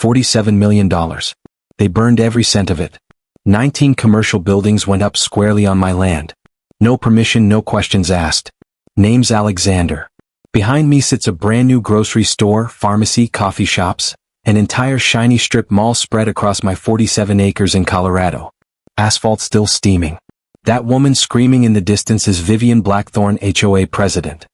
$47 million. They burned every cent of it. 19 commercial buildings went up squarely on my land. No permission, no questions asked. Name's Alexander. Behind me sits a brand new grocery store, pharmacy, coffee shops, an entire shiny strip mall spread across my 47 acres in Colorado. Asphalt still steaming. That woman screaming in the distance is Vivian Blackthorne, HOA president.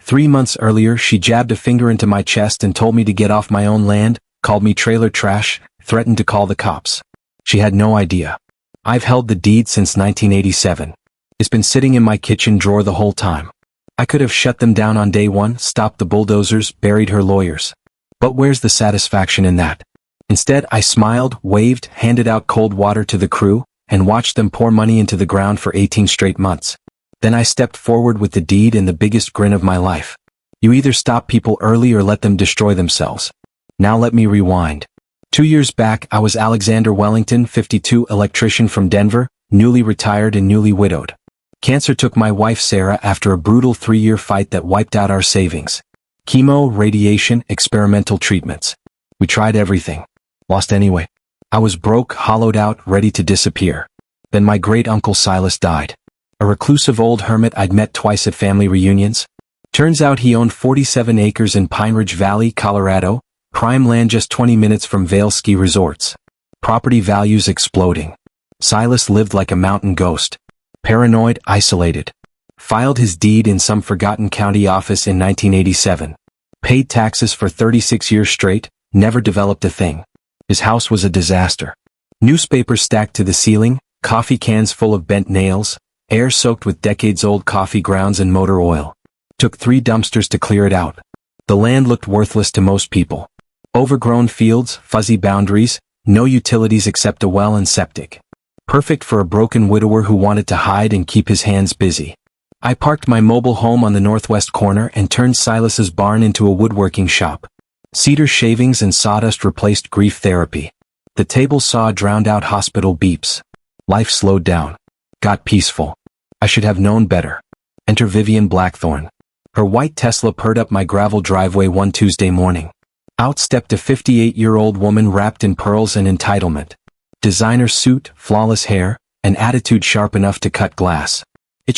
3 months earlier, she jabbed a finger into my chest and told me to get off my own land, called me trailer trash, threatened to call the cops. She had no idea. I've held the deed since 1987. It's been sitting in my kitchen drawer the whole time. I could have shut them down on day one, stopped the bulldozers, buried her lawyers. But where's the satisfaction in that? Instead, I smiled, waved, handed out cold water to the crew, and watched them pour money into the ground for 18 straight months. Then I stepped forward with the deed and the biggest grin of my life. You either stop people early or let them destroy themselves. Now let me rewind. 2 years back, I was Alexander Wellington, 52, electrician from Denver, newly retired and newly widowed. Cancer took my wife Sarah after a brutal 3-year fight that wiped out our savings. Chemo, radiation, experimental treatments. We tried everything. Lost anyway. I was broke, hollowed out, ready to disappear. Then my great-uncle Silas died. A reclusive old hermit I'd met twice at family reunions. Turns out he owned 47 acres in Pine Ridge Valley, Colorado, prime land just 20 minutes from Vail ski resorts. Property values exploding. Silas lived like a mountain ghost. Paranoid, isolated. Filed his deed in some forgotten county office in 1987. Paid taxes for 36 years straight, never developed a thing. His house was a disaster. Newspapers stacked to the ceiling, coffee cans full of bent nails, air soaked with decades-old coffee grounds and motor oil. Took 3 dumpsters to clear it out. The land looked worthless to most people. Overgrown fields, fuzzy boundaries, no utilities except a well and septic. Perfect for a broken widower who wanted to hide and keep his hands busy. I parked my mobile home on the northwest corner and turned Silas's barn into a woodworking shop. Cedar shavings and sawdust replaced grief therapy. The table saw drowned out hospital beeps. Life slowed down. Got peaceful. I should have known better. Enter Vivian Blackthorne. Her white Tesla purred up my gravel driveway one Tuesday morning. Out stepped a 58-year-old woman wrapped in pearls and entitlement. Designer suit, flawless hair, an attitude sharp enough to cut glass.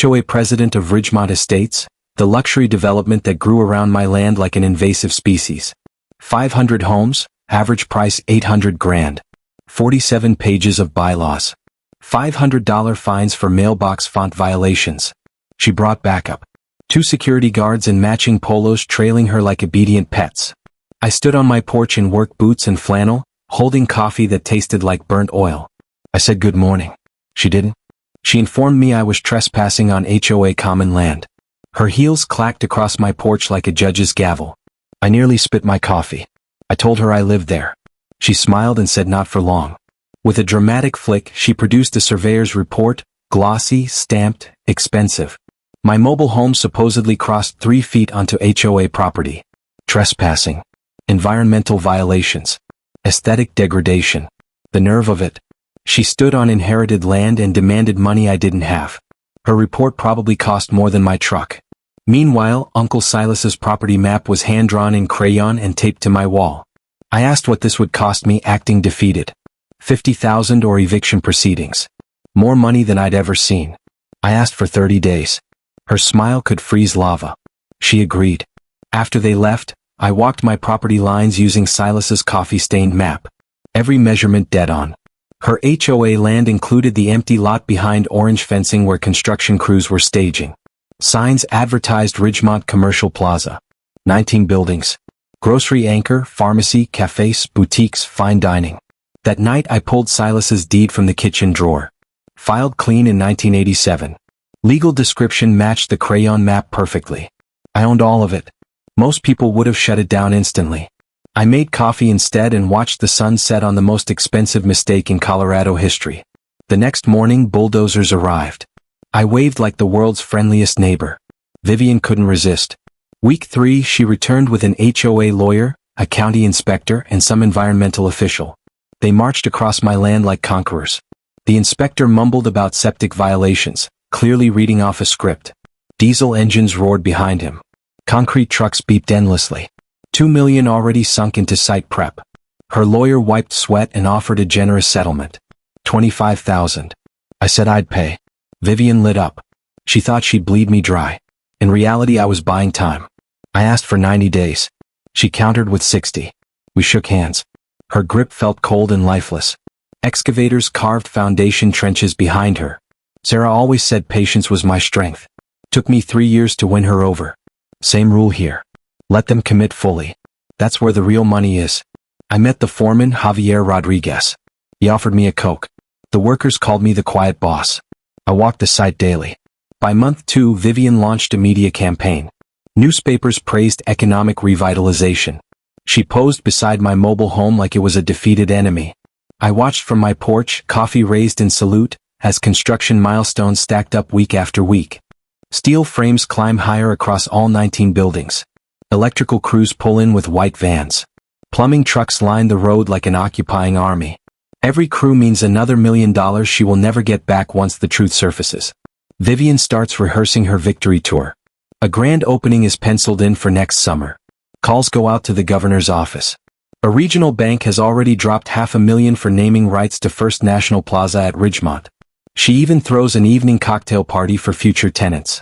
HOA president of Ridgemont Estates, the luxury development that grew around my land like an invasive species. 500 homes, average price $800,000. 47 pages of bylaws. $500 fines for mailbox font violations. She brought backup. 2 security guards in matching polos trailing her like obedient pets. I stood on my porch in work boots and flannel, holding coffee that tasted like burnt oil. I said good morning. She didn't. She informed me I was trespassing on HOA common land. Her heels clacked across my porch like a judge's gavel. I nearly spit my coffee. I told her I lived there. She smiled and said not for long. With a dramatic flick, she produced a surveyor's report, glossy, stamped, expensive. My mobile home supposedly crossed 3 feet onto HOA property. Trespassing. Environmental violations. Aesthetic degradation. The nerve of it. She stood on inherited land and demanded money I didn't have. Her report probably cost more than my truck. Meanwhile, Uncle Silas's property map was hand-drawn in crayon and taped to my wall. I asked what this would cost me, acting defeated. $50,000 or eviction proceedings. More money than I'd ever seen. I asked for 30 days. Her smile could freeze lava. She agreed. After they left, I walked my property lines using Silas's coffee-stained map. Every measurement dead on. Her HOA land included the empty lot behind orange fencing where construction crews were staging. Signs advertised Ridgemont Commercial Plaza. 19 buildings. Grocery anchor, pharmacy, cafes, boutiques, fine dining. That night I pulled Silas's deed from the kitchen drawer. Filed clean in 1987. Legal description matched the crayon map perfectly. I owned all of it. Most people would have shut it down instantly. I made coffee instead and watched the sun set on the most expensive mistake in Colorado history. The next morning, bulldozers arrived. I waved like the world's friendliest neighbor. Vivian couldn't resist. Week 3, she returned with an HOA lawyer, a county inspector, and some environmental official. They marched across my land like conquerors. The inspector mumbled about septic violations, clearly reading off a script. Diesel engines roared behind him. Concrete trucks beeped endlessly. $2 million already sunk into site prep. Her lawyer wiped sweat and offered a generous settlement. 25,000. I said I'd pay. Vivian lit up. She thought she'd bleed me dry. In reality, I was buying time. I asked for 90 days. She countered with 60. We shook hands. Her grip felt cold and lifeless. Excavators carved foundation trenches behind her. Sarah always said patience was my strength. Took me 3 years to win her over. Same rule here. Let them commit fully. That's where the real money is. I met the foreman, Javier Rodriguez. He offered me a Coke. The workers called me the quiet boss. I walked the site daily. By month 2, Vivian launched a media campaign. Newspapers praised economic revitalization. She posed beside my mobile home like it was a defeated enemy. I watched from my porch, coffee raised in salute, as construction milestones stacked up week after week. Steel frames climb higher across all 19 buildings. Electrical crews pull in with white vans. Plumbing trucks line the road like an occupying army. Every crew means another $1 million she will never get back once the truth surfaces. Vivian starts rehearsing her victory tour. A grand opening is penciled in for next summer. Calls go out to the governor's office. A regional bank has already dropped $500,000 for naming rights to First National Plaza at Ridgemont. She even throws an evening cocktail party for future tenants.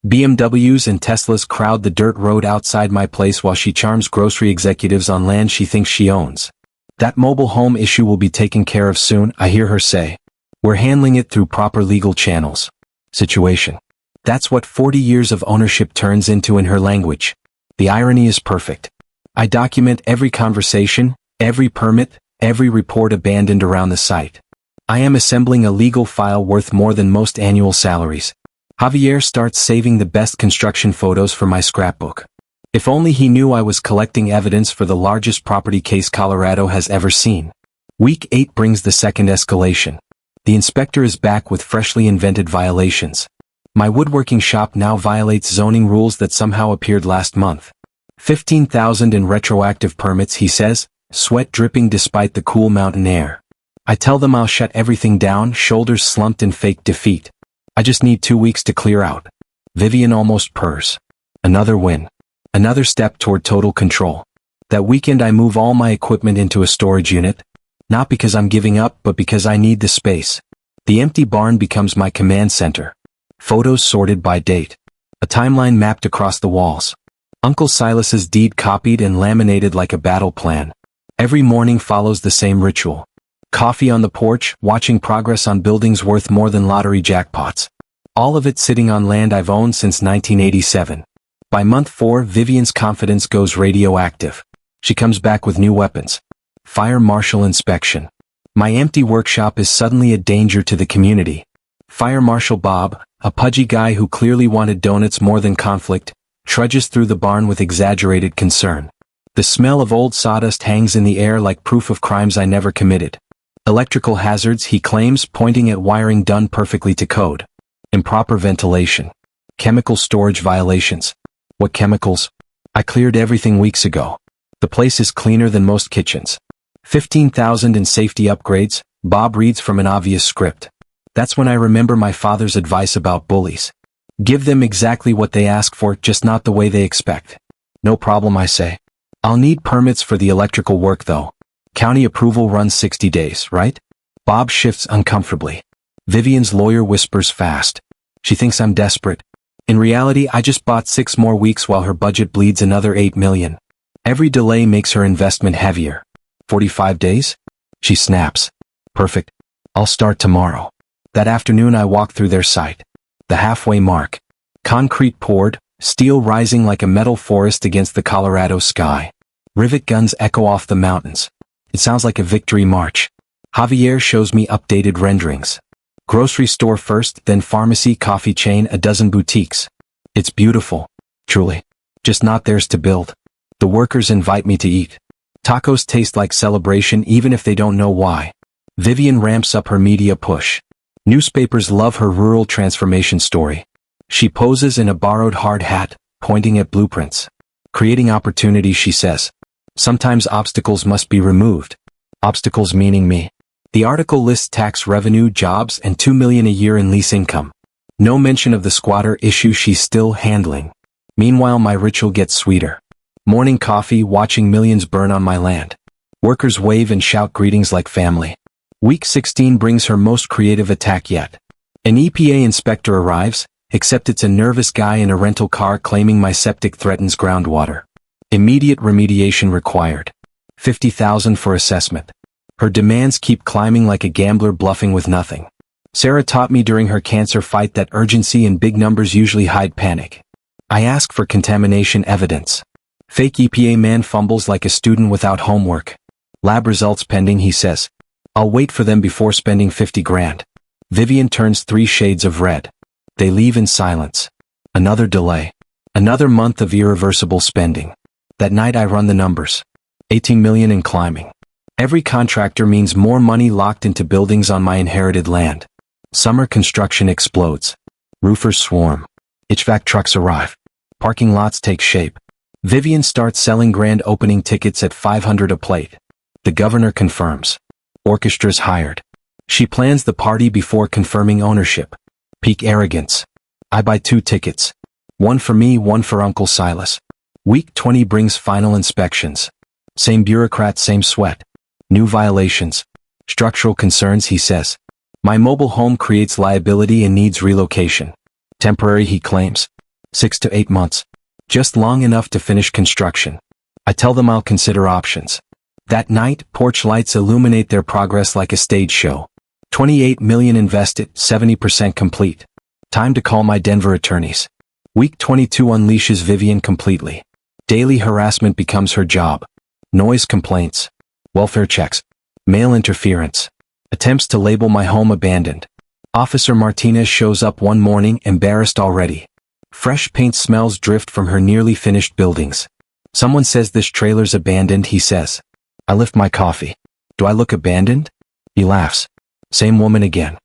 BMWs and Teslas crowd the dirt road outside my place while she charms grocery executives on land she thinks she owns. That mobile home issue will be taken care of soon, I hear her say. We're handling it through proper legal channels. Situation. That's what 40 years of ownership turns into in her language. The irony is perfect. I document every conversation, every permit, every report abandoned around the site. I am assembling a legal file worth more than most annual salaries. Javier starts saving the best construction photos for my scrapbook. If only he knew I was collecting evidence for the largest property case Colorado has ever seen. Week 8 brings the second escalation. The inspector is back with freshly invented violations. My woodworking shop now violates zoning rules that somehow appeared last month. 15,000 in retroactive permits, he says, sweat dripping despite the cool mountain air. I tell them I'll shut everything down, shoulders slumped in fake defeat. I just need 2 weeks to clear out. Vivian almost purrs. Another win. Another step toward total control. That weekend I move all my equipment into a storage unit. Not because I'm giving up, but because I need the space. The empty barn becomes my command center. Photos sorted by date. A timeline mapped across the walls. Uncle Silas's deed copied and laminated like a battle plan. Every morning follows the same ritual. Coffee on the porch, watching progress on buildings worth more than lottery jackpots. All of it sitting on land I've owned since 1987. By month 4, Vivian's confidence goes radioactive. She comes back with new weapons. Fire marshal inspection. My empty workshop is suddenly a danger to the community. Fire Marshal Bob, a pudgy guy who clearly wanted donuts more than conflict, trudges through the barn with exaggerated concern. The smell of old sawdust hangs in the air like proof of crimes I never committed. Electrical hazards, he claims, pointing at wiring done perfectly to code. Improper ventilation. Chemical storage violations. What chemicals? I cleared everything weeks ago. The place is cleaner than most kitchens. 15,000 in safety upgrades, Bob reads from an obvious script. That's when I remember my father's advice about bullies. Give them exactly what they ask for, just not the way they expect. No problem, I say. I'll need permits for the electrical work though. County approval runs 60 days, right? Bob shifts uncomfortably. Vivian's lawyer whispers fast. She thinks I'm desperate. In reality, I just bought 6 more weeks while her budget bleeds another $8 million. Every delay makes her investment heavier. 45 days? She snaps. Perfect. I'll start tomorrow. That afternoon I walk through their site. The halfway mark. Concrete poured, steel rising like a metal forest against the Colorado sky. Rivet guns echo off the mountains. It sounds like a victory march. Javier shows me updated renderings. Grocery store first, then pharmacy, coffee chain, a dozen boutiques. It's beautiful. Truly. Just not theirs to build. The workers invite me to eat. Tacos taste like celebration even if they don't know why. Vivian ramps up her media push. Newspapers love her rural transformation story. She poses in a borrowed hard hat, pointing at blueprints. Creating opportunity, she says. Sometimes obstacles must be removed. Obstacles meaning me. The article lists tax revenue, jobs, and $2 million a year in lease income. No mention of the squatter issue she's still handling. Meanwhile, my ritual gets sweeter. Morning coffee, watching millions burn on my land. Workers wave and shout greetings like family. Week 16 brings her most creative attack yet. An EPA inspector arrives, except it's a nervous guy in a rental car claiming my septic threatens groundwater. Immediate remediation required. $50,000 for assessment. Her demands keep climbing like a gambler bluffing with nothing. Sarah taught me during her cancer fight that urgency and big numbers usually hide panic. I ask for contamination evidence. Fake EPA man fumbles like a student without homework. Lab results pending, he says. I'll wait for them before spending 50 grand. Vivian turns 3 shades of red. They leave in silence. Another delay. Another month of irreversible spending. That night I run the numbers. 18 million and climbing. Every contractor means more money locked into buildings on my inherited land. Summer construction explodes. Roofers swarm. HVAC trucks arrive. Parking lots take shape. Vivian starts selling grand opening tickets at $500 a plate. The governor confirms. Orchestra's hired. She plans the party before confirming ownership. Peak arrogance. I buy 2 tickets. One for me, one for Uncle Silas. Week 20 brings final inspections. Same bureaucrat, same sweat. New violations. Structural concerns, he says. My mobile home creates liability and needs relocation. Temporary, he claims. 6 to 8 months. Just long enough to finish construction. I tell them I'll consider options. That night, porch lights illuminate their progress like a stage show. 28 million invested, 70% complete. Time to call my Denver attorneys. Week 22 unleashes Vivian completely. Daily harassment becomes her job. Noise complaints. Welfare checks. Mail interference. Attempts to label my home abandoned. Officer Martinez shows up one morning embarrassed already. Fresh paint smells drift from her nearly finished buildings. Someone says this trailer's abandoned, he says. I lift my coffee. Do I look abandoned? He laughs. Same woman again.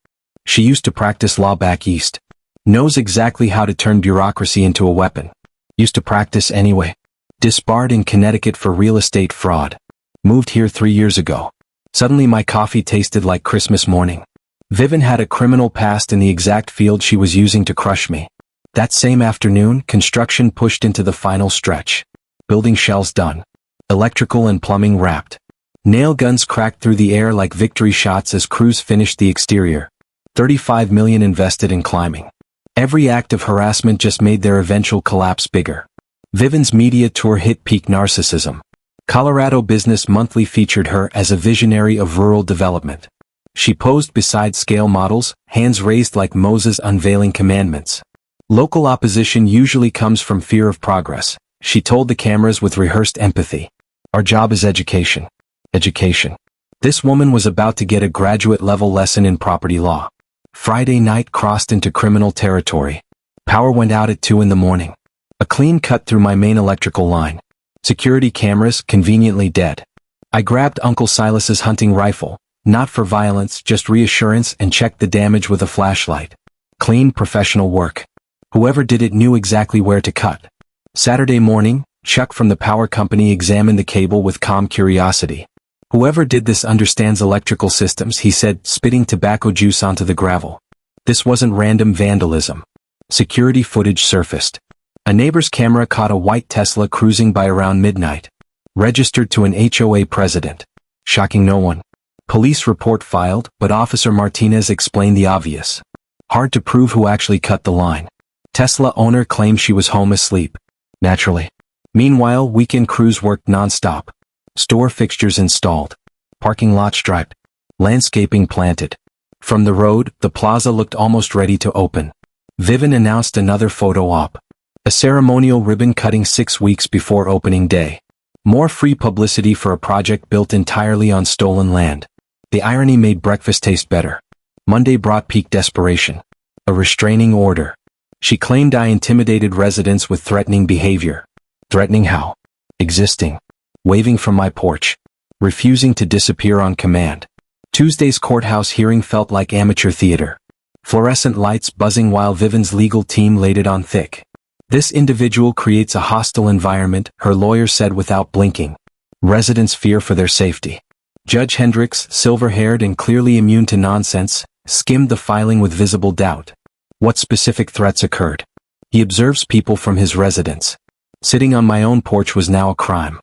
She used to practice law back east. Knows exactly how to turn bureaucracy into a weapon. Used to practice anyway. Disbarred in Connecticut for real estate fraud. Moved here 3 years ago. Suddenly my coffee tasted like Christmas morning. Vivian had a criminal past in the exact field she was using to crush me. That same afternoon, construction pushed into the final stretch. Building shells done. Electrical and plumbing wrapped. Nail guns cracked through the air like victory shots as crews finished the exterior. 35 million invested in climbing. Every act of harassment just made their eventual collapse bigger. Vivian's media tour hit peak narcissism. Colorado Business Monthly featured her as a visionary of rural development. She posed beside scale models, hands raised like Moses unveiling commandments. Local opposition usually comes from fear of progress, she told the cameras with rehearsed empathy. Our job is education. Education. This woman was about to get a graduate-level lesson in property law. Friday night crossed into criminal territory. Power went out at 2 in the morning. A clean cut through my main electrical line. Security cameras conveniently dead. I grabbed Uncle Silas's hunting rifle, not for violence, just reassurance, and checked the damage with a flashlight. Clean, professional work. Whoever did it knew exactly where to cut. Saturday morning, Chuck from the power company examined the cable with calm curiosity. Whoever did this understands electrical systems, he said, spitting tobacco juice onto the gravel. This wasn't random vandalism. Security footage surfaced. A neighbor's camera caught a white Tesla cruising by around midnight. Registered to an HOA president. Shocking no one. Police report filed, but Officer Martinez explained the obvious. Hard to prove who actually cut the line. Tesla owner claimed she was home asleep. Naturally. Meanwhile, weekend crews worked non-stop. Store fixtures installed. Parking lot striped. Landscaping planted. From the road, the plaza looked almost ready to open. Vivian announced another photo op. A ceremonial ribbon cutting 6 weeks before opening day. More free publicity for a project built entirely on stolen land. The irony made breakfast taste better. Monday brought peak desperation. A restraining order. She claimed I intimidated residents with threatening behavior. Threatening how? Existing. Waving from my porch. Refusing to disappear on command. Tuesday's courthouse hearing felt like amateur theater. Fluorescent lights buzzing while Vivian's legal team laid it on thick. This individual creates a hostile environment, her lawyer said without blinking. Residents fear for their safety. Judge Hendricks, silver-haired and clearly immune to nonsense, skimmed the filing with visible doubt. What specific threats occurred? He observes people from his residence. Sitting on my own porch was now a crime.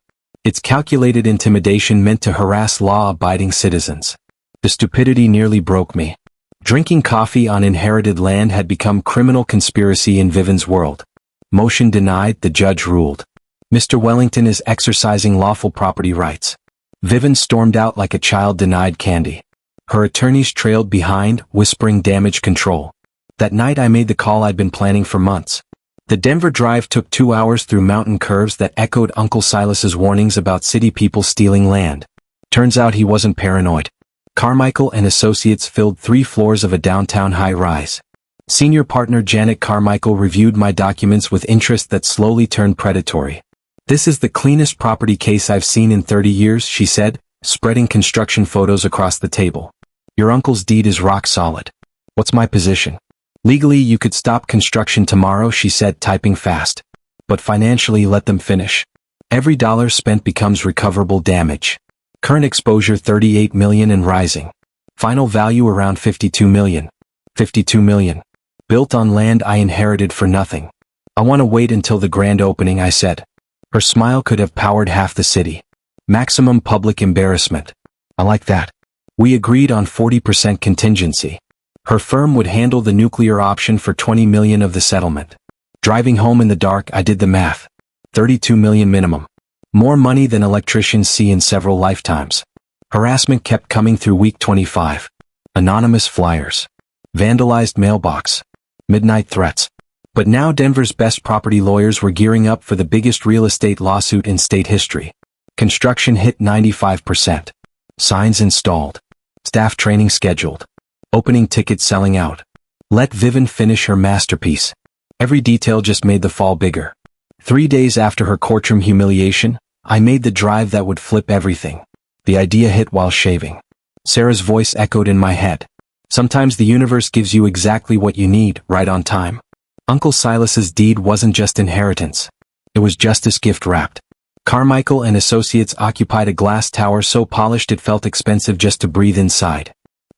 It's calculated intimidation meant to harass law-abiding citizens. The stupidity nearly broke me. Drinking coffee on inherited land had become criminal conspiracy in Vivian's world. Motion denied, the judge ruled. Mr. Wellington is exercising lawful property rights. Vivian stormed out like a child denied candy. Her attorneys trailed behind, whispering damage control. That night I made the call I'd been planning for months. The Denver drive took 2 hours through mountain curves that echoed Uncle Silas's warnings about city people stealing land. Turns out he wasn't paranoid. Carmichael and Associates filled 3 floors of a downtown high-rise. Senior partner Janet Carmichael reviewed my documents with interest that slowly turned predatory. "This is the cleanest property case I've seen in 30 years, she said, spreading construction photos across the table. "Your uncle's deed is rock solid." "What's my position?" "Legally you could stop construction tomorrow," she said, typing fast. "But financially let them finish. Every dollar spent becomes recoverable damage. Current exposure 38 million and rising. Final value around 52 million. 52 million. Built on land I inherited for nothing. I want to wait until the grand opening," I said. Her smile could have powered half the city. "Maximum public embarrassment." "I like that." We agreed on 40% contingency. Her firm would handle the nuclear option for 20 million of the settlement. Driving home in the dark, I did the math. 32 million minimum. More money than electricians see in several lifetimes. Harassment kept coming through week 25. Anonymous flyers. Vandalized mailbox. Midnight threats. But now Denver's best property lawyers were gearing up for the biggest real estate lawsuit in state history. Construction hit 95%. Signs installed. Staff training scheduled. Opening tickets selling out. Let Vivian finish her masterpiece. Every detail just made the fall bigger. 3 days after her courtroom humiliation, I made the drive that would flip everything. The idea hit while shaving. Sarah's voice echoed in my head. "Sometimes the universe gives you exactly what you need, right on time." Uncle Silas's deed wasn't just inheritance. It was justice gift wrapped. Carmichael and Associates occupied a glass tower so polished it felt expensive just to breathe inside.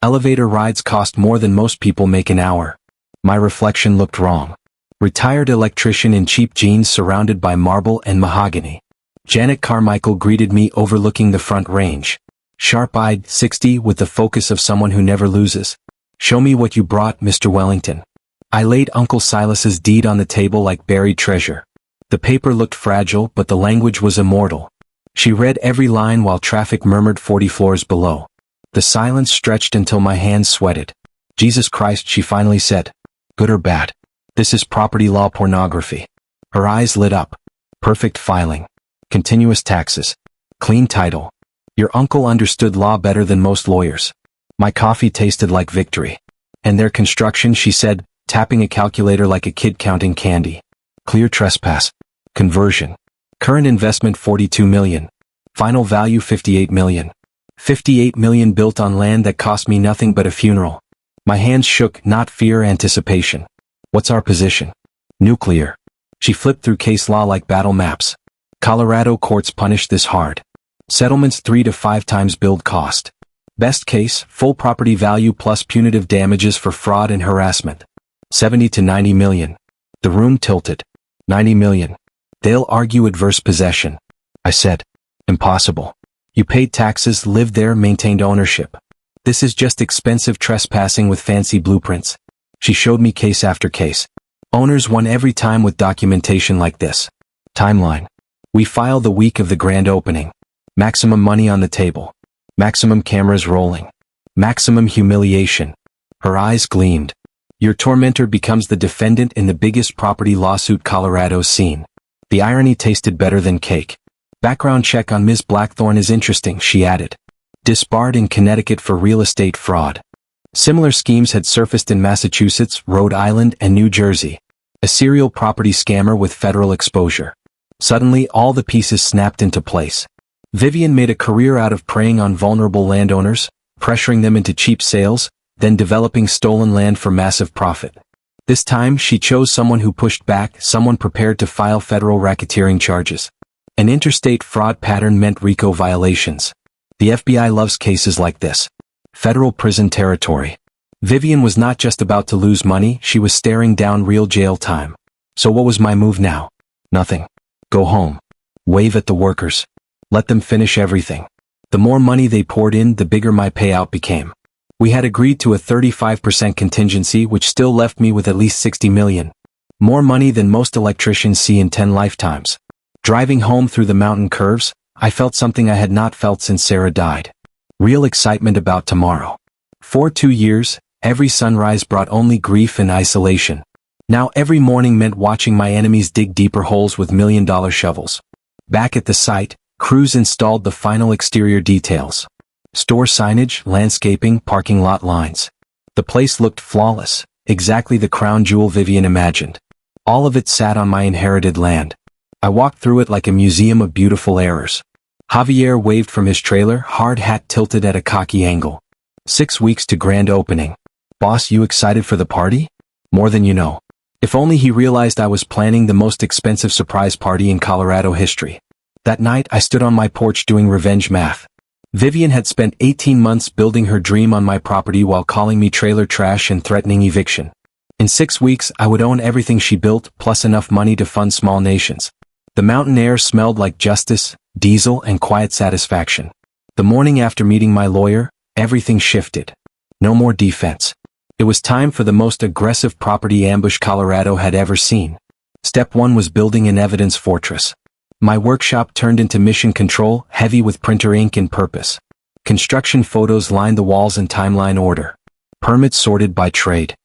Elevator rides cost more than most people make an hour. My reflection looked wrong. Retired electrician in cheap jeans surrounded by marble and mahogany. Janet Carmichael greeted me overlooking the front range. Sharp-eyed, 60, with the focus of someone who never loses. "Show me what you brought, Mr. Wellington." I laid Uncle Silas's deed on the table like buried treasure. The paper looked fragile, but the language was immortal. She read every line while traffic murmured 40 floors below. The silence stretched until my hands sweated. "Jesus Christ," she finally said. "Good or bad? This is property law pornography." Her eyes lit up. Perfect filing. Continuous taxes. Clean title. Your uncle understood law better than most lawyers. My coffee tasted like victory. "And their construction," she said, tapping a calculator like a kid counting candy. "Clear trespass. Conversion. Current investment 42 million. Final value 58 million. 58 million built on land that cost me nothing but a funeral." My hands shook, not fear, anticipation. "What's our position?" "Nuclear." She flipped through case law like battle maps. Colorado courts punish this hard. Settlements 3 to 5 times build cost. Best case, full property value plus punitive damages for fraud and harassment. 70 to 90 million. The room tilted. 90 million. They'll argue adverse possession. I said. Impossible. You paid taxes, lived there, maintained ownership. This is just expensive trespassing with fancy blueprints. She showed me case after case. Owners won every time with documentation like this. Timeline. We file the week of the grand opening. Maximum money on the table. Maximum cameras rolling. Maximum humiliation. Her eyes gleamed. Your tormentor becomes the defendant in the biggest property lawsuit Colorado's seen. The irony tasted better than cake. Background check on Ms. Blackthorne is interesting, she added. Disbarred in Connecticut for real estate fraud. Similar schemes had surfaced in Massachusetts, Rhode Island, and New Jersey. A serial property scammer with federal exposure. Suddenly, all the pieces snapped into place. Vivian made a career out of preying on vulnerable landowners, pressuring them into cheap sales, then developing stolen land for massive profit. This time, she chose someone who pushed back, someone prepared to file federal racketeering charges. An interstate fraud pattern meant RICO violations. The FBI loves cases like this. Federal prison territory. Vivian was not just about to lose money, she was staring down real jail time. So what was my move now? Nothing. Go home. Wave at the workers. Let them finish everything. The more money they poured in, the bigger my payout became. We had agreed to a 35% contingency, which still left me with at least 60 million. More money than most electricians see in 10 lifetimes. Driving home through the mountain curves, I felt something I had not felt since Sarah died. Real excitement about tomorrow. For 2 years, every sunrise brought only grief and isolation. Now every morning meant watching my enemies dig deeper holes with million-dollar shovels. Back at the site, crews installed the final exterior details. Store signage, landscaping, parking lot lines. The place looked flawless, exactly the crown jewel Vivian imagined. All of it sat on my inherited land. I walked through it like a museum of beautiful errors. Javier waved from his trailer, hard hat tilted at a cocky angle. 6 weeks to grand opening. Boss, you excited for the party? More than you know. If only he realized I was planning the most expensive surprise party in Colorado history. That night, I stood on my porch doing revenge math. Vivian had spent 18 months building her dream on my property while calling me trailer trash and threatening eviction. In 6 weeks, I would own everything she built, plus enough money to fund small nations. The mountain air smelled like justice, diesel, and quiet satisfaction. The morning after meeting my lawyer, everything shifted. No more defense. It was time for the most aggressive property ambush Colorado had ever seen. Step 1 was building an evidence fortress. My workshop turned into mission control, heavy with printer ink and purpose. Construction photos lined the walls in timeline order. Permits sorted by trade.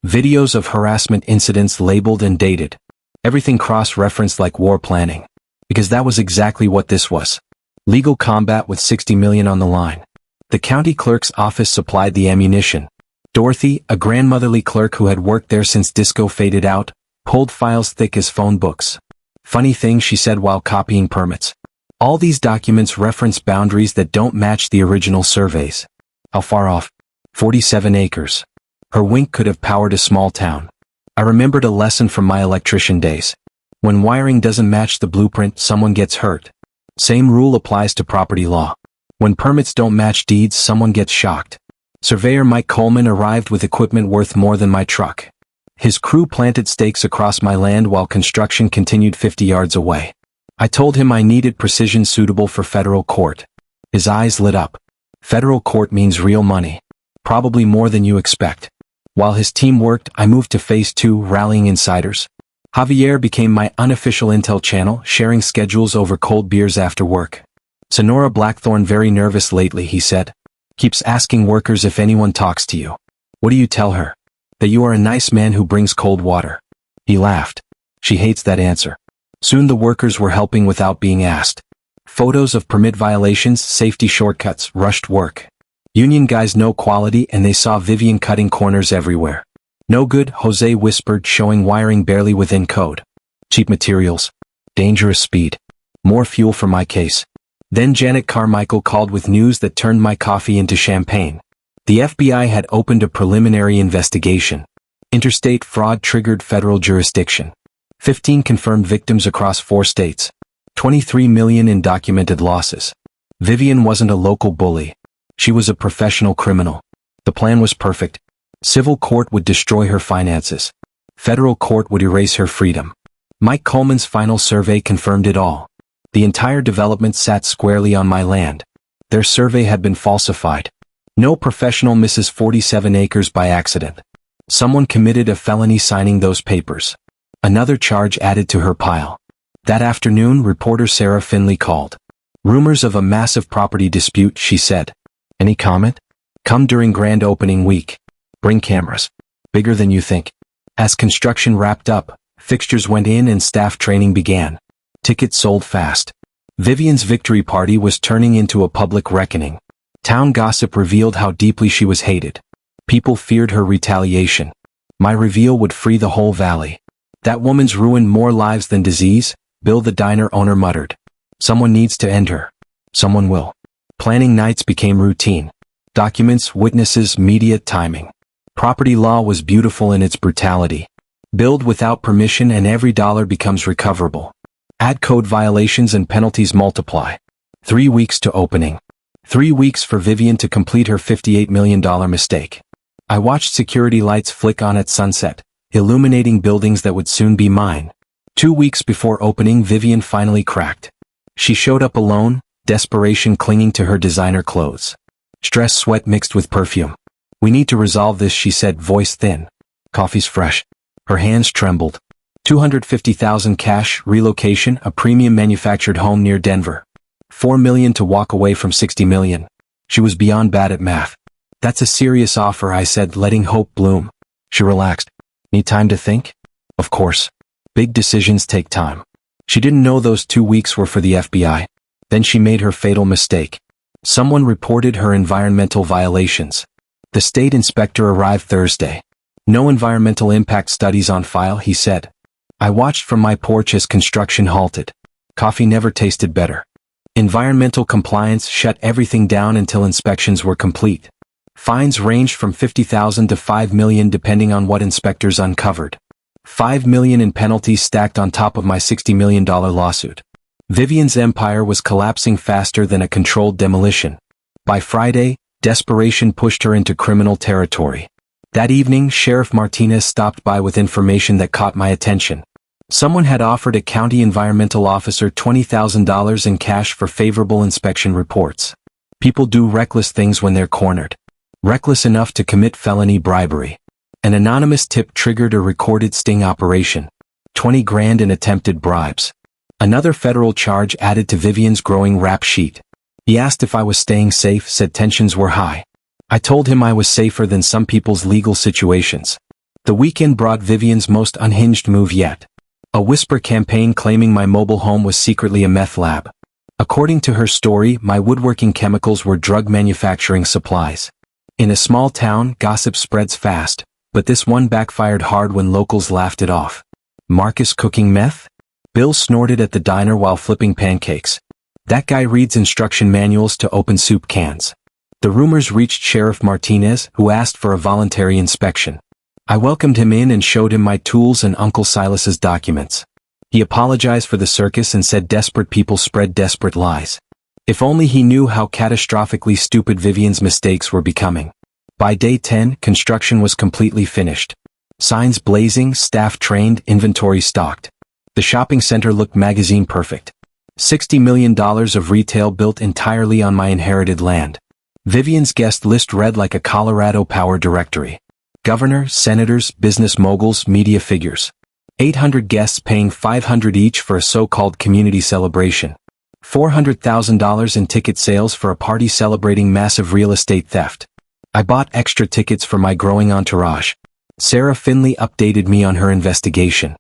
Videos of harassment incidents labeled and dated. Everything cross-referenced like war planning. Because that was exactly what this was. Legal combat with 60 million on the line. The county clerk's office supplied the ammunition. Dorothy, a grandmotherly clerk who had worked there since disco faded out, pulled files thick as phone books. Funny thing, she said while copying permits. All these documents reference boundaries that don't match the original surveys. How far off? 47 acres. Her wink could have powered a small town. I remembered a lesson from my electrician days. When wiring doesn't match the blueprint, someone gets hurt. Same rule applies to property law. When permits don't match deeds, someone gets shocked. Surveyor Mike Coleman arrived with equipment worth more than my truck. His crew planted stakes across my land while construction continued 50 yards away. I told him I needed precision suitable for federal court. His eyes lit up. Federal court means real money. Probably more than you expect. While his team worked, I moved to phase 2, rallying insiders. Javier became my unofficial intel channel, sharing schedules over cold beers after work. Sonora Blackthorn very nervous lately, he said. Keeps asking workers if anyone talks to you. What do you tell her? That you are a nice man who brings cold water. He laughed. She hates that answer. Soon the workers were helping without being asked. Photos of permit violations, safety shortcuts, rushed work. Union guys know quality and they saw Vivian cutting corners everywhere. No good, Jose whispered, showing wiring barely within code. Cheap materials. Dangerous speed. More fuel for my case. Then Janet Carmichael called with news that turned my coffee into champagne. The FBI had opened a preliminary investigation. Interstate fraud triggered federal jurisdiction. 15 confirmed victims across 4 states. 23 million in documented losses. Vivian wasn't a local bully. She was a professional criminal. The plan was perfect. Civil court would destroy her finances. Federal court would erase her freedom. Mike Coleman's final survey confirmed it all. The entire development sat squarely on my land. Their survey had been falsified. No professional misses 47 acres by accident. Someone committed a felony signing those papers. Another charge added to her pile. That afternoon, reporter Sarah Finley called. Rumors of a massive property dispute, she said. Any comment? Come during grand opening week. Bring cameras. Bigger than you think. As construction wrapped up, fixtures went in and staff training began. Tickets sold fast. Vivian's victory party was turning into a public reckoning. Town gossip revealed how deeply she was hated. People feared her retaliation. My reveal would free the whole valley. That woman's ruined more lives than disease, Bill the diner owner muttered. Someone needs to end her. Someone will. Planning nights became routine. Documents, witnesses, media, timing. Property law was beautiful in its brutality. Build without permission and every dollar becomes recoverable. Add code violations and penalties multiply. 3 weeks to opening. 3 weeks for Vivian to complete her $58 million mistake. I watched security lights flick on at sunset, illuminating buildings that would soon be mine. 2 weeks before opening, Vivian finally cracked. She showed up alone, desperation clinging to her designer clothes. Stress sweat mixed with perfume. "We need to resolve this," she said, voice thin. "Coffee's fresh." Her hands trembled. 250,000 cash, relocation, a premium manufactured home near Denver. 4 million to walk away from 60 million. She was beyond bad at math. "That's a serious offer," I said, letting hope bloom. She relaxed. "Need time to think?" "Of course. Big decisions take time." She didn't know those 2 weeks were for the FBI. Then she made her fatal mistake. Someone reported her environmental violations. The state inspector arrived Thursday. "No environmental impact studies on file," he said. I watched from my porch as construction halted. Coffee never tasted better. Environmental compliance shut everything down until inspections were complete. Fines ranged from 50,000 to 5 million depending on what inspectors uncovered. 5 million in penalties stacked on top of my $60 million lawsuit. Vivian's empire was collapsing faster than a controlled demolition. By Friday, desperation pushed her into criminal territory. That evening, Sheriff Martinez stopped by with information that caught my attention. Someone had offered a county environmental officer $20,000 in cash for favorable inspection reports. People do reckless things when they're cornered. Reckless enough to commit felony bribery. An anonymous tip triggered a recorded sting operation. 20 grand in attempted bribes. Another federal charge added to Vivian's growing rap sheet. He asked if I was staying safe, said tensions were high. I told him I was safer than some people's legal situations. The weekend brought Vivian's most unhinged move yet. A whisper campaign claiming my mobile home was secretly a meth lab. According to her story, my woodworking chemicals were drug manufacturing supplies. In a small town, gossip spreads fast, but this one backfired hard when locals laughed it off. Marcus cooking meth? Bill snorted at the diner while flipping pancakes. That guy reads instruction manuals to open soup cans. The rumors reached Sheriff Martinez, who asked for a voluntary inspection. I welcomed him in and showed him my tools and Uncle Silas's documents. He apologized for the circus and said desperate people spread desperate lies. If only he knew how catastrophically stupid Vivian's mistakes were becoming. By day 10, construction was completely finished. Signs blazing, staff trained, inventory stocked. The shopping center looked magazine perfect. $60 million of retail built entirely on my inherited land. Vivian's guest list read like a Colorado power directory. Governor, senators, business moguls, media figures. 800 guests paying $500 each for a so-called community celebration. $400,000 in ticket sales for a party celebrating massive real estate theft. I bought extra tickets for my growing entourage. Sarah Finley updated me on her investigation.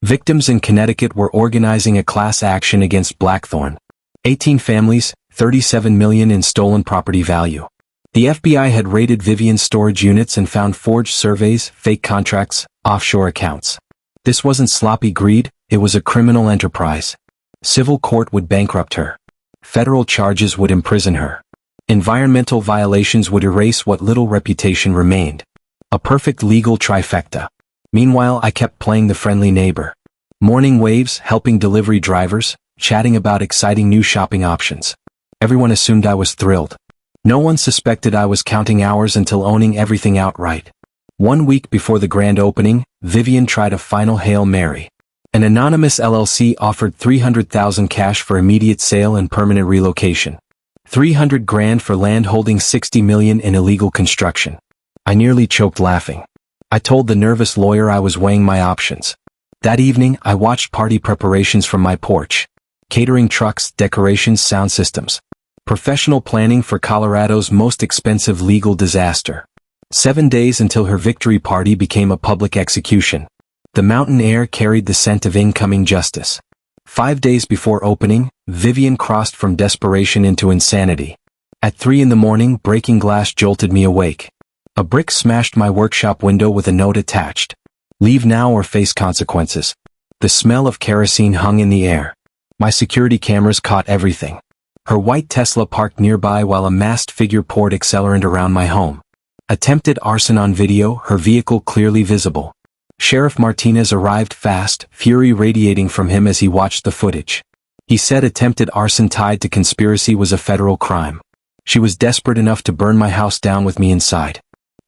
Victims in Connecticut were organizing a class action against Blackthorn. 18 families, 37 million in stolen property value. The FBI had raided Vivian's storage units and found forged surveys, fake contracts, offshore accounts. This wasn't sloppy greed, it was a criminal enterprise. Civil court would bankrupt her. Federal charges would imprison her. Environmental violations would erase what little reputation remained. A perfect legal trifecta. Meanwhile, I kept playing the friendly neighbor. Morning waves, helping delivery drivers, chatting about exciting new shopping options. Everyone assumed I was thrilled. No one suspected I was counting hours until owning everything outright. 1 week before the grand opening, Vivian tried a final Hail Mary. An anonymous LLC offered 300,000 cash for immediate sale and permanent relocation. 300 grand for land holding 60 million in illegal construction. I nearly choked laughing. I told the nervous lawyer I was weighing my options. That evening, I watched party preparations from my porch. Catering trucks, decorations, sound systems. Professional planning for Colorado's most expensive legal disaster. 7 days until her victory party became a public execution. The mountain air carried the scent of incoming justice. 5 days before opening, Vivian crossed from desperation into insanity. At 3 a.m, breaking glass jolted me awake. A brick smashed my workshop window with a note attached. Leave now or face consequences. The smell of kerosene hung in the air. My security cameras caught everything. Her white Tesla parked nearby while a masked figure poured accelerant around my home. Attempted arson on video, her vehicle clearly visible. Sheriff Martinez arrived fast, fury radiating from him as he watched the footage. He said attempted arson tied to conspiracy was a federal crime. She was desperate enough to burn my house down with me inside.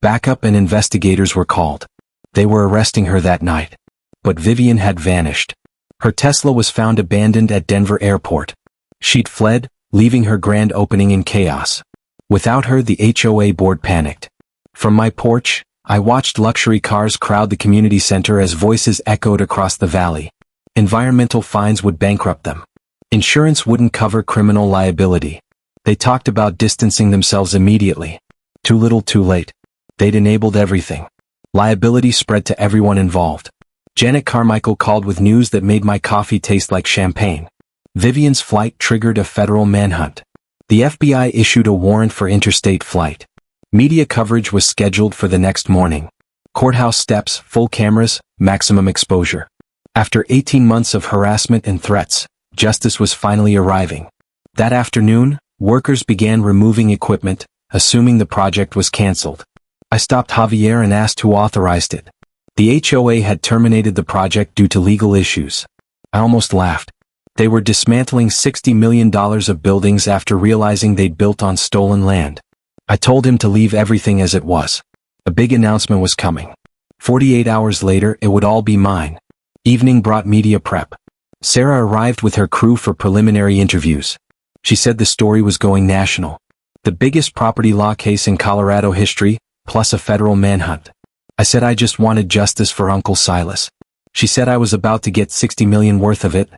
Backup and investigators were called. They were arresting her that night. But Vivian had vanished. Her Tesla was found abandoned at Denver Airport. She'd fled, leaving her grand opening in chaos. Without her, the HOA board panicked. From my porch, I watched luxury cars crowd the community center as voices echoed across the valley. Environmental fines would bankrupt them. Insurance wouldn't cover criminal liability. They talked about distancing themselves immediately. Too little, too late. They'd enabled everything. Liability spread to everyone involved. Janet Carmichael called with news that made my coffee taste like champagne. Vivian's flight triggered a federal manhunt. The FBI issued a warrant for interstate flight. Media coverage was scheduled for the next morning. Courthouse steps, full cameras, maximum exposure. After 18 months of harassment and threats, justice was finally arriving. That afternoon, workers began removing equipment, assuming the project was canceled. I stopped Javier and asked who authorized it. The HOA had terminated the project due to legal issues. I almost laughed. They were dismantling $60 million of buildings after realizing they'd built on stolen land. I told him to leave everything as it was. A big announcement was coming. 48 hours later, it would all be mine. Evening brought media prep. Sarah arrived with her crew for preliminary interviews. She said the story was going national. The biggest property law case in Colorado history, plus a federal manhunt. I said I just wanted justice for Uncle Silas. She said I was about to get $60 million worth of it.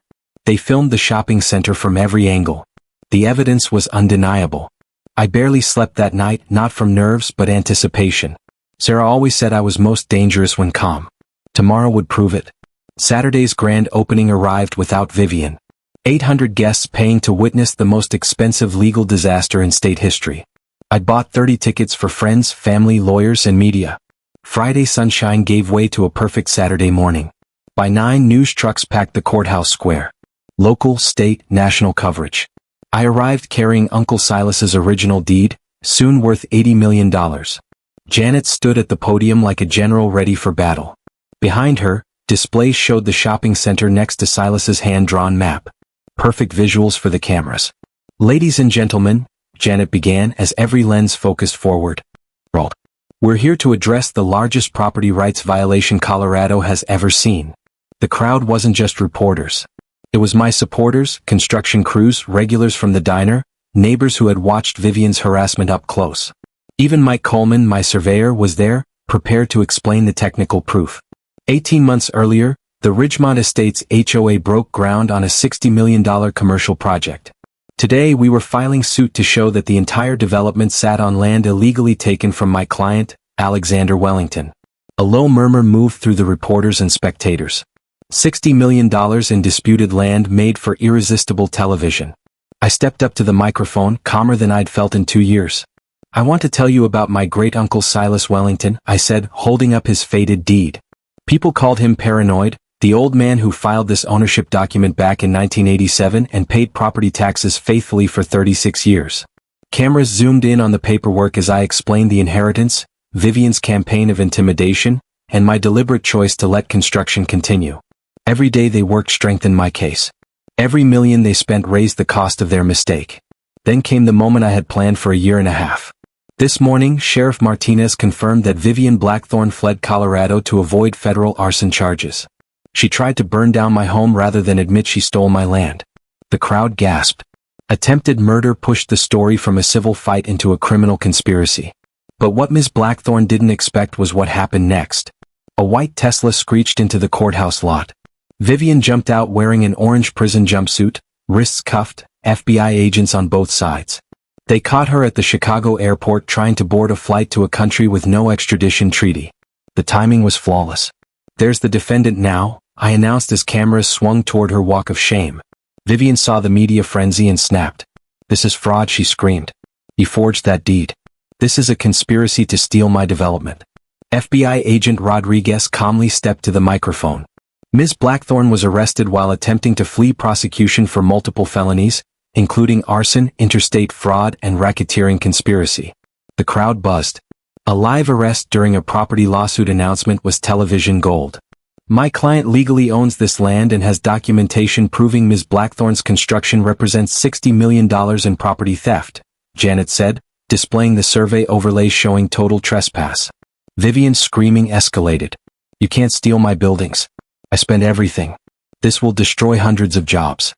They filmed the shopping center from every angle. The evidence was undeniable. I barely slept that night, not from nerves but anticipation. Sarah always said I was most dangerous when calm. Tomorrow would prove it. Saturday's grand opening arrived without Vivian. 800 guests paying to witness the most expensive legal disaster in state history. I'd bought 30 tickets for friends, family, lawyers, and media. Friday sunshine gave way to a perfect Saturday morning. By 9, news trucks packed the courthouse square. Local, state, national coverage. I arrived carrying Uncle Silas's original deed, soon worth $80 million. Janet stood at the podium like a general ready for battle. Behind her, displays showed the shopping center next to Silas's hand-drawn map. Perfect visuals for the cameras. Ladies and gentlemen, Janet began as every lens focused forward. We're here to address the largest property rights violation Colorado has ever seen. The crowd wasn't just reporters. It was my supporters, construction crews, regulars from the diner, neighbors who had watched Vivian's harassment up close. Even Mike Coleman, my surveyor, was there, prepared to explain the technical proof. 18 months earlier, the Ridgemont Estates HOA broke ground on a $60 million commercial project. Today we were filing suit to show that the entire development sat on land illegally taken from my client, Alexander Wellington. A low murmur moved through the reporters and spectators. $60 million in disputed land made for irresistible television. I stepped up to the microphone, calmer than I'd felt in 2 years. I want to tell you about my great-uncle Silas Wellington, I said, holding up his faded deed. People called him paranoid, the old man who filed this ownership document back in 1987 and paid property taxes faithfully for 36 years. Cameras zoomed in on the paperwork as I explained the inheritance, Vivian's campaign of intimidation, and my deliberate choice to let construction continue. Every day they worked strengthened my case. Every million they spent raised the cost of their mistake. Then came the moment I had planned for a year and a half. This morning, Sheriff Martinez confirmed that Vivian Blackthorne fled Colorado to avoid federal arson charges. She tried to burn down my home rather than admit she stole my land. The crowd gasped. Attempted murder pushed the story from a civil fight into a criminal conspiracy. But what Ms. Blackthorne didn't expect was what happened next. A white Tesla screeched into the courthouse lot. Vivian jumped out wearing an orange prison jumpsuit, wrists cuffed, FBI agents on both sides. They caught her at the Chicago airport trying to board a flight to a country with no extradition treaty. The timing was flawless. There's the defendant now, I announced as cameras swung toward her walk of shame. Vivian saw the media frenzy and snapped. This is fraud, she screamed. He forged that deed. This is a conspiracy to steal my development. FBI agent Rodriguez calmly stepped to the microphone. Ms. Blackthorne was arrested while attempting to flee prosecution for multiple felonies, including arson, interstate fraud, and racketeering conspiracy. The crowd buzzed. A live arrest during a property lawsuit announcement was television gold. My client legally owns this land and has documentation proving Ms. Blackthorne's construction represents $60 million in property theft, Janet said, displaying the survey overlay showing total trespass. Vivian's screaming escalated. You can't steal my buildings. I spent everything. This will destroy hundreds of jobs.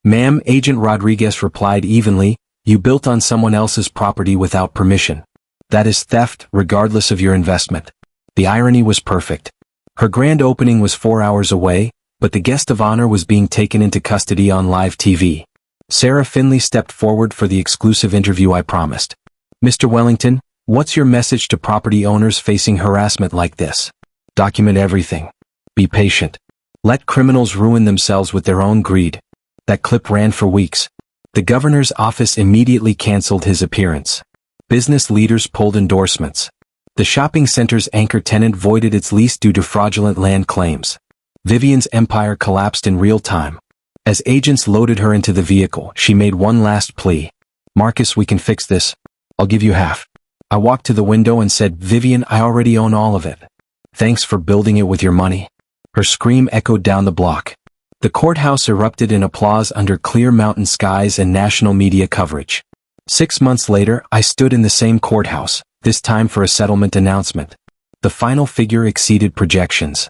Ma'am, Agent Rodriguez replied evenly, you built on someone else's property without permission. That is theft, regardless of your investment. The irony was perfect. Her grand opening was 4 hours away, but the guest of honor was being taken into custody on live TV. Sarah Finley stepped forward for the exclusive interview I promised. Mr. Wellington, what's your message to property owners facing harassment like this? Document everything. Be patient. Let criminals ruin themselves with their own greed. That clip ran for weeks. The governor's office immediately canceled his appearance. Business leaders pulled endorsements. The shopping center's anchor tenant voided its lease due to fraudulent land claims. Vivian's empire collapsed in real time. As agents loaded her into the vehicle, she made one last plea. Marcus, we can fix this. I'll give you half. I walked to the window and said, Vivian, I already own all of it. Thanks for building it with your money. Her scream echoed down the block. The courthouse erupted in applause under clear mountain skies and national media coverage. 6 months later, I stood in the same courthouse, this time for a settlement announcement. The final figure exceeded projections.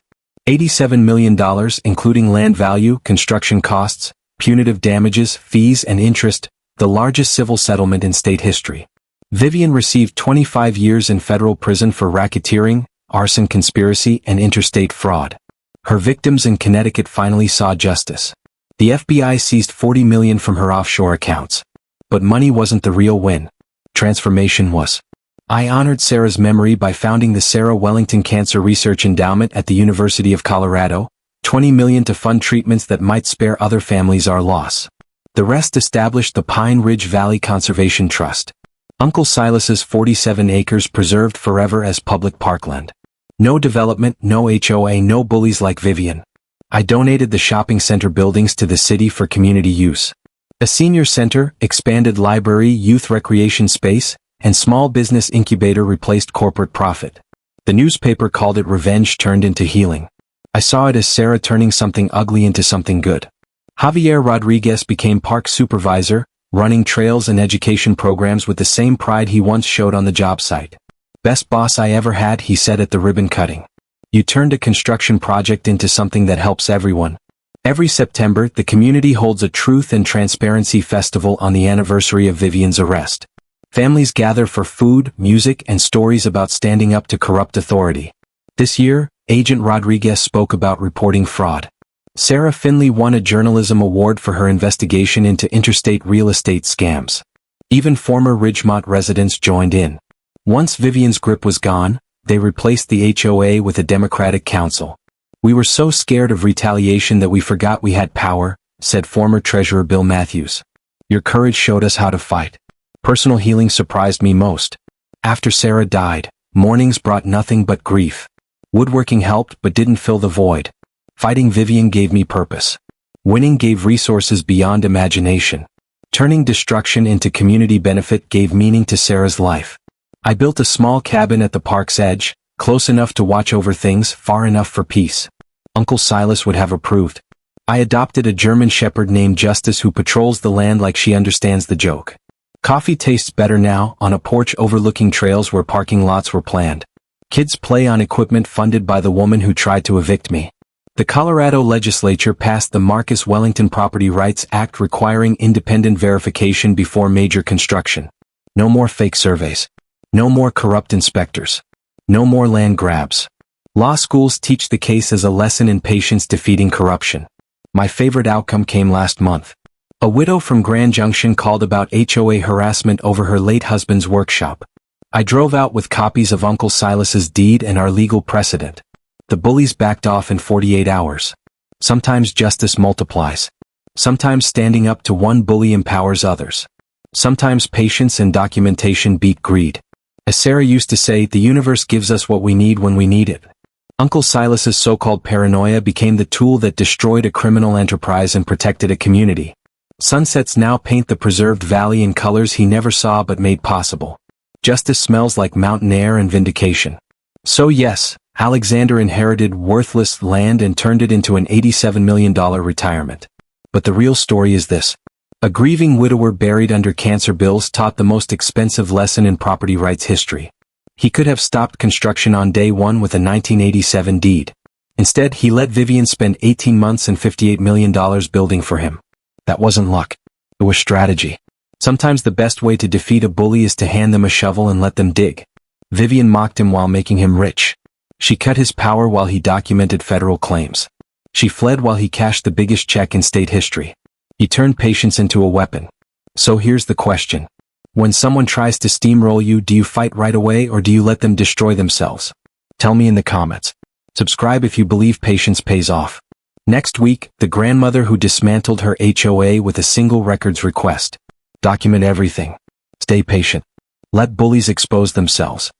$87 million, including land value, construction costs, punitive damages, fees, and interest, the largest civil settlement in state history. Vivian received 25 years in federal prison for racketeering, arson conspiracy, and interstate fraud. Her victims in Connecticut finally saw justice. The FBI seized $40 million from her offshore accounts. But money wasn't the real win. Transformation was. I honored Sarah's memory by founding the Sarah Wellington Cancer Research Endowment at the University of Colorado, $20 million to fund treatments that might spare other families our loss. The rest established the Pine Ridge Valley Conservation Trust. Uncle Silas's 47 acres preserved forever as public parkland. No development, no HOA, no bullies like Vivian. I donated the shopping center buildings to the city for community use. A senior center, expanded library, youth recreation space, and small business incubator replaced corporate profit. The newspaper called it revenge turned into healing. I saw it as Sarah turning something ugly into something good. Javier Rodriguez became park supervisor, running trails and education programs with the same pride he once showed on the job site. Best boss I ever had, he said at the ribbon cutting. You turned a construction project into something that helps everyone. Every September, the community holds a Truth and Transparency Festival on the anniversary of Vivian's arrest. Families gather for food, music, and stories about standing up to corrupt authority. This year, Agent Rodriguez spoke about reporting fraud. Sarah Finley won a journalism award for her investigation into interstate real estate scams. Even former Ridgemont residents joined in. Once Vivian's grip was gone, they replaced the HOA with a Democratic council. We were so scared of retaliation that we forgot we had power, said former Treasurer Bill Matthews. Your courage showed us how to fight. Personal healing surprised me most. After Sarah died, mornings brought nothing but grief. Woodworking helped but didn't fill the void. Fighting Vivian gave me purpose. Winning gave resources beyond imagination. Turning destruction into community benefit gave meaning to Sarah's life. I built a small cabin at the park's edge, close enough to watch over things, far enough for peace. Uncle Silas would have approved. I adopted a German shepherd named Justice who patrols the land like she understands the joke. Coffee tastes better now, on a porch overlooking trails where parking lots were planned. Kids play on equipment funded by the woman who tried to evict me. The Colorado legislature passed the Marcus Wellington Property Rights Act requiring independent verification before major construction. No more fake surveys. No more corrupt inspectors. No more land grabs. Law schools teach the case as a lesson in patience defeating corruption. My favorite outcome came last month. A widow from Grand Junction called about HOA harassment over her late husband's workshop. I drove out with copies of Uncle Silas's deed and our legal precedent. The bullies backed off in 48 hours. Sometimes justice multiplies. Sometimes standing up to one bully empowers others. Sometimes patience and documentation beat greed. As Sarah used to say, the universe gives us what we need when we need it. Uncle Silas's so-called paranoia became the tool that destroyed a criminal enterprise and protected a community. Sunsets now paint the preserved valley in colors he never saw but made possible. Justice smells like mountain air and vindication. So yes, Alexander inherited worthless land and turned it into an $87 million retirement. But the real story is this. A grieving widower buried under cancer bills taught the most expensive lesson in property rights history. He could have stopped construction on day one with a 1987 deed. Instead, he let Vivian spend 18 months and $58 million building for him. That wasn't luck. It was strategy. Sometimes the best way to defeat a bully is to hand them a shovel and let them dig. Vivian mocked him while making him rich. She cut his power while he documented federal claims. She fled while he cashed the biggest check in state history. He turned patience into a weapon. So here's the question. When someone tries to steamroll you, do you fight right away or do you let them destroy themselves? Tell me in the comments. Subscribe if you believe patience pays off. Next week, the grandmother who dismantled her HOA with a single records request. Document everything. Stay patient. Let bullies expose themselves.